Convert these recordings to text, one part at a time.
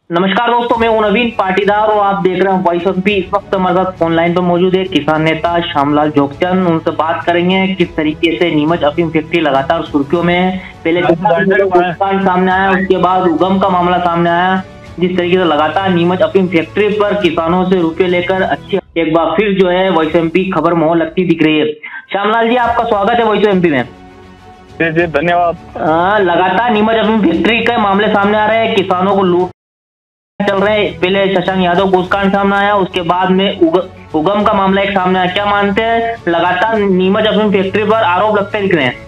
नमस्कार दोस्तों, मैं हूं नवीन पाटीदार और आप देख रहे हैं वॉइस ऑफ पी। इस वक्त हमारे साथ ऑनलाइन पर मौजूद है किसान नेता श्यामलाल जोगचंद। उनसे बात करेंगे किस तरीके से नीमच अफीम फैक्ट्री लगातार सुर्खियों में है। पहले सामने आया, उसके बाद उगम का मामला सामने आया। जिस तरीके से लगातार नीमच अफीम फैक्ट्री पर किसानों से रुपये लेकर अच्छी एक बार फिर जो है वॉइस एमपी खबर मोहर लगती दिख रही है। श्यामलाल जी, आपका स्वागत है वॉइस एमपी में। जी धन्यवाद। लगातार नीमच अफीम फैक्ट्री के मामले सामने आ रहे हैं, किसानों को लूट चल रहे हैं। पहले शशांक यादव घूसकांड सामने आया, उसके बाद में उगम का मामला एक सामने आया। क्या मानते हैं, लगातार नीमच अफीम फैक्ट्री पर आरोप लगते दिख रहे हैं?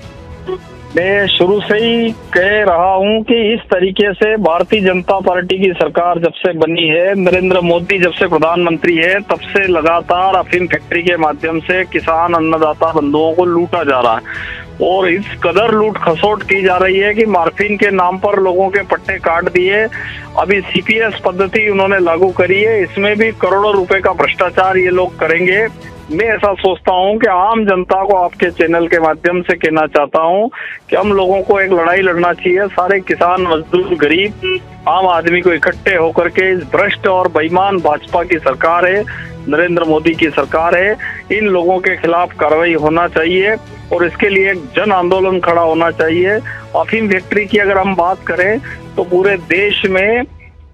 मैं शुरू से ही कह रहा हूं कि इस तरीके से भारतीय जनता पार्टी की सरकार जब से बनी है, नरेंद्र मोदी जब से प्रधानमंत्री है, तब से लगातार अफीम फैक्ट्री के माध्यम से किसान अन्नदाता बंधुओं को लूटा जा रहा है। और इस कदर लूट खसोट की जा रही है कि मार्फिन के नाम पर लोगों के पट्टे काट दिए। अभी सीपीएस पद्धति उन्होंने लागू करी है, इसमें भी करोड़ों रुपए का भ्रष्टाचार ये लोग करेंगे। मैं ऐसा सोचता हूं कि आम जनता को आपके चैनल के माध्यम से कहना चाहता हूं कि हम लोगों को एक लड़ाई लड़ना चाहिए। सारे किसान, मजदूर, गरीब, आम आदमी को इकट्ठे होकर के इस भ्रष्ट और बेईमान भाजपा की सरकार है, नरेंद्र मोदी की सरकार है, इन लोगों के खिलाफ कार्रवाई होना चाहिए और इसके लिए एक जन आंदोलन खड़ा होना चाहिए। अफीम फैक्ट्री की अगर हम बात करें तो पूरे देश में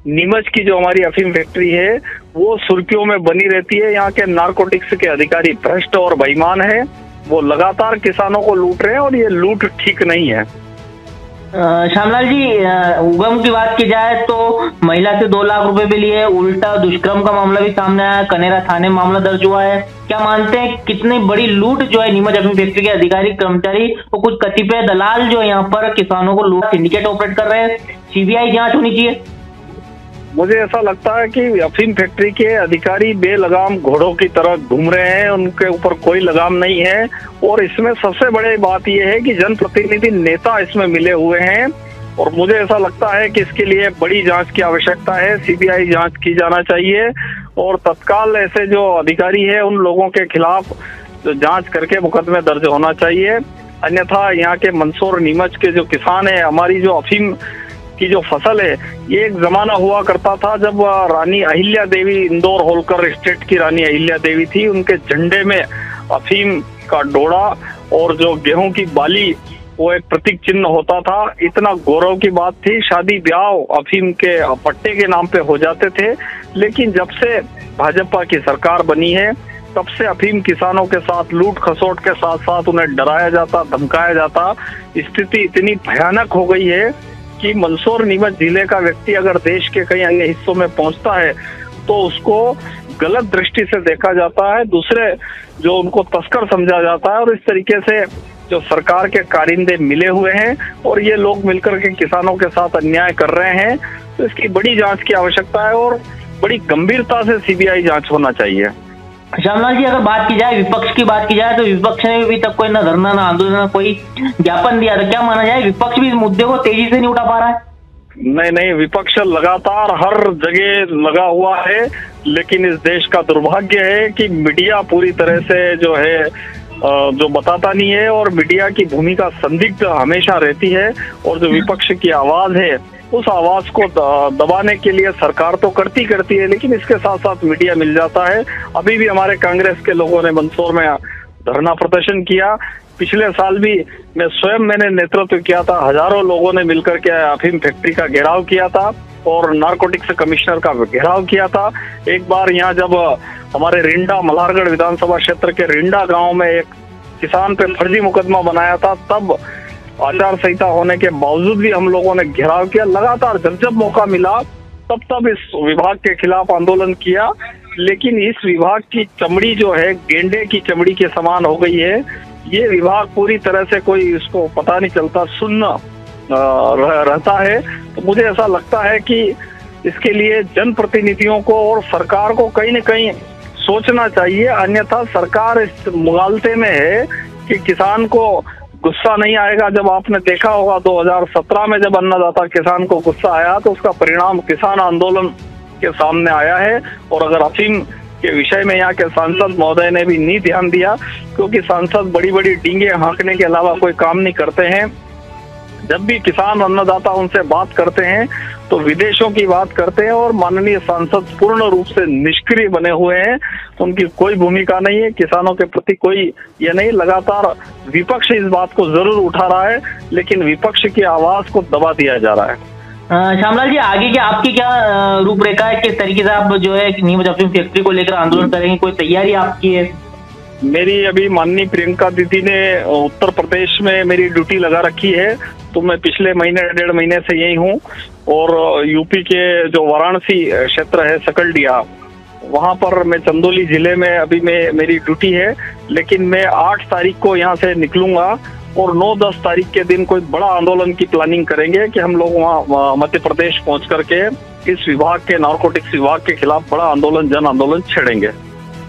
नीमच की जो हमारी अफीम फैक्ट्री है वो सुर्खियों में बनी रहती है। यहाँ के नारकोटिक्स के अधिकारी भ्रष्ट और बेईमान है, वो लगातार किसानों को लूट रहे हैं और ये लूट ठीक नहीं है। श्यामलाल जी, उगम की बात की जाए तो महिला से 2 लाख रुपए भी लिए, उल्टा दुष्कर्म का मामला भी सामने आया, कनेरा थाने में मामला दर्ज हुआ है। क्या मानते हैं कितनी बड़ी लूट जो है नीमच अफीम फैक्ट्री के अधिकारी, कर्मचारी और कुछ कतिपय दलाल जो यहाँ पर किसानों को लूट सिंडिकेट ऑपरेट कर रहे हैं? सीबीआई जांच होनी चाहिए। मुझे ऐसा लगता है कि अफीम फैक्ट्री के अधिकारी बेलगाम घोड़ों की तरह घूम रहे हैं, उनके ऊपर कोई लगाम नहीं है। और इसमें सबसे बड़ी बात यह है कि जनप्रतिनिधि नेता इसमें मिले हुए हैं और मुझे ऐसा लगता है कि इसके लिए बड़ी जांच की आवश्यकता है। सीबीआई जांच की जाना चाहिए और तत्काल ऐसे जो अधिकारी है उन लोगों के खिलाफ जांच करके मुकदमे दर्ज होना चाहिए। अन्यथा यहाँ के मंदसौर नीमच के जो किसान है, हमारी जो अफीम की जो फसल है, ये एक जमाना हुआ करता था जब रानी अहिल्या देवी, इंदौर होलकर स्टेट की रानी अहिल्या देवी थी, उनके झंडे में अफीम का डोरा और जो गेहूं की बाली वो एक प्रतीक चिन्ह होता था। इतना गौरव की बात थी, शादी ब्याह अफीम के पट्टे के नाम पे हो जाते थे। लेकिन जब से भाजपा की सरकार बनी है तब से अफीम किसानों के साथ लूट खसोट के साथ साथ उन्हें डराया जाता, धमकाया जाता। स्थिति इतनी भयानक हो गई है कि मंदसौर नीमच जिले का व्यक्ति अगर देश के कई अन्य हिस्सों में पहुंचता है तो उसको गलत दृष्टि से देखा जाता है, दूसरे जो उनको तस्कर समझा जाता है। और इस तरीके से जो सरकार के कारिंदे मिले हुए हैं और ये लोग मिलकर के किसानों के साथ अन्याय कर रहे हैं, तो इसकी बड़ी जांच की आवश्यकता है और बड़ी गंभीरता से सीबीआई जांच होना चाहिए। श्यामलाल जी, अगर बात की जाए विपक्ष की बात की जाए तो विपक्ष ने अभी तक कोई ना धरना, ना आंदोलन, ना कोई ज्ञापन दिया। तो क्या माना जाए, विपक्ष भी इस मुद्दे को तेजी से नहीं उठा पा रहा है? नहीं, विपक्ष लगातार हर जगह लगा हुआ है, लेकिन इस देश का दुर्भाग्य है कि मीडिया पूरी तरह से जो है जो बताता नहीं है और मीडिया की भूमिका संदिग्ध हमेशा रहती है। और जो विपक्ष की आवाज है उस आवाज को दबाने के लिए सरकार तो करती है, लेकिन इसके साथ साथ मीडिया मिल जाता है। अभी भी हमारे कांग्रेस के लोगों ने मंदसौर में धरना प्रदर्शन किया। पिछले साल भी मैंने नेतृत्व किया था, हजारों लोगों ने मिलकर के अफीम फैक्ट्री का घेराव किया था और नारकोटिक्स कमिश्नर का घेराव किया था। एक बार यहाँ जब हमारे रिंडा, मल्हारगढ़ विधानसभा क्षेत्र के रिंडा गांव में एक किसान पे फर्जी मुकदमा बनाया था, तब आचार संहिता होने के बावजूद भी हम लोगों ने घेराव किया। लगातार जब मौका मिला तब इस विभाग के खिलाफ आंदोलन किया, लेकिन इस विभाग की चमड़ी जो है गेंडे की चमड़ी के समान हो गई है। ये विभाग पूरी तरह से कोई इसको पता नहीं चलता, सुन्न रहता है। तो मुझे ऐसा लगता है कि इसके लिए जनप्रतिनिधियों को और सरकार को कहीं न कहीं सोचना चाहिए, अन्यथा सरकार इस मुगालते में है कि किसान को गुस्सा नहीं आएगा। जब आपने देखा होगा 2017 में जब अन्नदाता किसान को गुस्सा आया तो उसका परिणाम किसान आंदोलन के सामने आया है। और अगर अफीम के विषय में यहाँ के सांसद महोदय ने भी नहीं ध्यान दिया, क्योंकि सांसद बड़ी बड़ी डींगे हाँकने के अलावा कोई काम नहीं करते हैं। जब भी किसान अन्नदाता उनसे बात करते हैं तो विदेशों की बात करते हैं और माननीय सांसद पूर्ण रूप से निष्क्रिय बने हुए हैं। उनकी कोई भूमिका नहीं है किसानों के प्रति, कोई ये नहीं। लगातार विपक्ष इस बात को जरूर उठा रहा है लेकिन विपक्ष की आवाज को दबा दिया जा रहा है। श्यामलाल जी, आगे क्या आपकी क्या रूपरेखा है, किस तरीके से आप जो है नीमच अफीम फैक्ट्री को लेकर आंदोलन करेंगे, कोई तैयारी आपकी है? मेरी अभी माननीय प्रियंका दीदी ने उत्तर प्रदेश में मेरी ड्यूटी लगा रखी है, तो मैं पिछले महीने 1.5 महीने से यही हूँ। और यूपी के जो वाराणसी क्षेत्र है सकलडिया, वहां पर मैं चंदौली जिले में अभी मेरी ड्यूटी है। लेकिन मैं 8 तारीख को यहाँ से निकलूंगा और 9-10 तारीख के दिन कोई बड़ा आंदोलन की प्लानिंग करेंगे कि हम लोग वहाँ मध्य प्रदेश पहुँच करके इस विभाग के, नारकोटिक्स विभाग के खिलाफ बड़ा आंदोलन, जन आंदोलन छेड़ेंगे।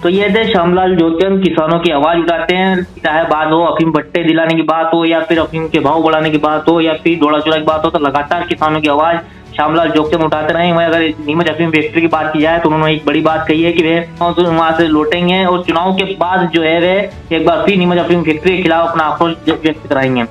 तो ये थे श्यामलाल जोगचंद, किसानों की आवाज उठाते हैं, चाहे बात हो अफीम भट्टे दिलाने की बात हो या फिर अफीम के भाव बढ़ाने की बात हो या फिर दौड़ा चौड़ा की बात हो, तो लगातार किसानों की आवाज श्यामलाल जोगचंद उठाते रहे। वहीं अगर नीमच अफीम फैक्ट्री की बात की जाए तो उन्होंने एक बड़ी बात कही है कि वे वहां से लौटेंगे और चुनाव के बाद जो है वे एक बार फिर नीमच अफीम फैक्ट्री के खिलाफ अपना आक्रोश व्यक्त कराएंगे।